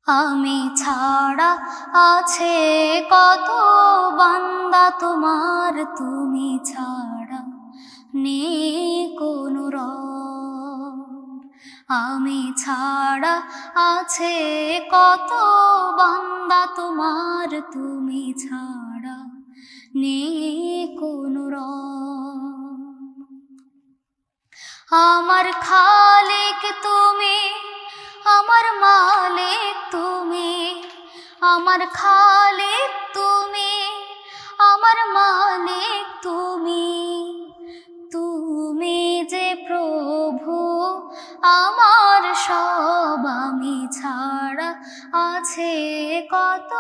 আমি ছাড়া আছে কত বান্দা তোমার, তুমি ছাড়া নেই কোনো রব। আমি ছাড়া আছে কত বান্দা তোমার, তুমি ছাড়া নেই কোনো রব। আমার খালিক তুমি, আমার মালিক তুমি, আমার খালিক তুমি, আমার মালিক তুমি। তুমি যে প্রভু আমার সব, আমি ছাড়া আছে কত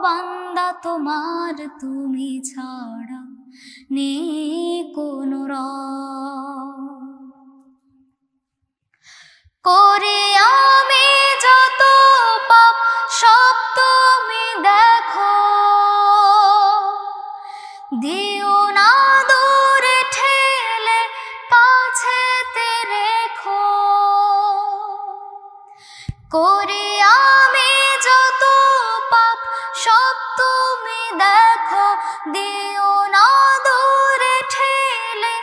বান্দা তোমার, তুমি ছাড়া নেই কোনো রব। করে আমি যত পাপ সব তুমি দেখো, দিও না দূরে ঠেলে কাছেতে রেখো। করে আমি যত পাপ সব তুমি দেখো, দিও না দূরে ঠেলে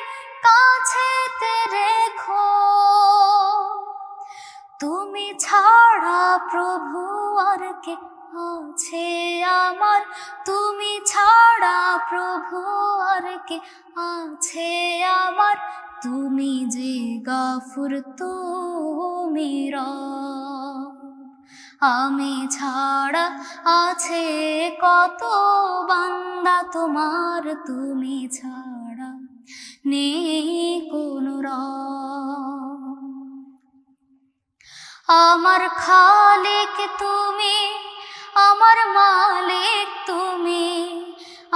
কাছেতে রেখো। তুমি ছাড়া প্রভু আর কে আছে আমার, তুমি ছাড়া প্রভু আর কে আছে আমার। তুমি যে গাফুর তুমি রব। আমি ছাড়া আছে কত বান্দা তোমার, তুমি ছাড়া নেই কোনো রব। আমার খালিক তুমি, আমার মালিক তুমি,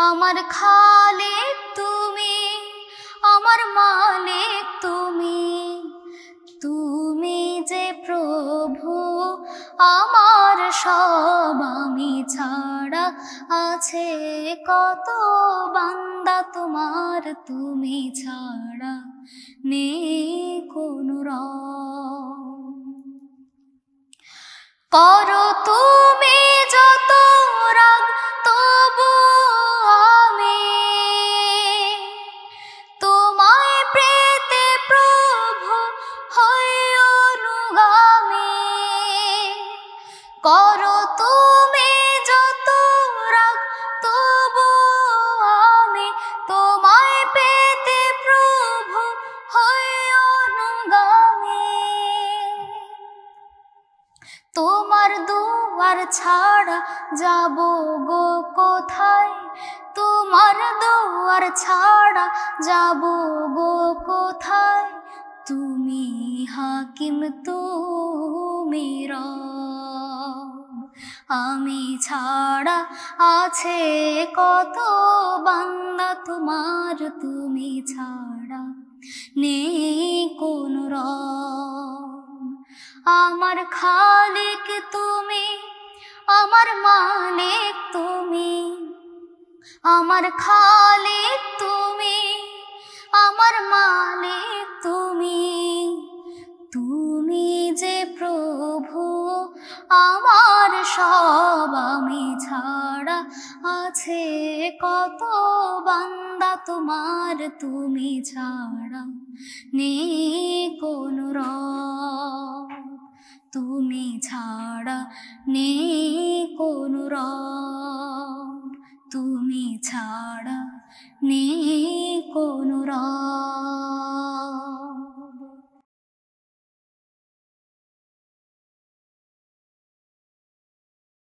আমার খালিক তুমি, আমার মালিক তুমি। তুমি যে প্রভু আমার সব, আমি ছাড়া আছে কত বান্দা তোমার, তুমি ছাড়া নেই কোনো রব। করো তুমি যত রাগ তবু আমি তোমায় পেতে প্রভু হই অনুগামী। করো তুমি যত রাগ তবু আমি তোমায় পেতে প্রভু হই অনুগামী। তোমার দুয়ার ছাড়া যাব গো কোথায়, তোমার দুয়ার ছাড়া যাব গো কোথায়। তুমি হাকিম তুমি রব। আমি ছাড়া আছে কত বান্দা তোমার, তুমি ছাড়া নেই কোনো রব। আমার খালিক তুমি, আমার মালিক তুমি, আমার খালিক তুমি, আমার মালিক তুমি। তুমি যে প্রভু আমার সব, আমি ছাড়া আছে কত বান্দা তোমার, তুমি ছাড়া নেই কোনো রব। তুমি ছাড়া নেই কোনো রব, তুমি ছাড়া নেই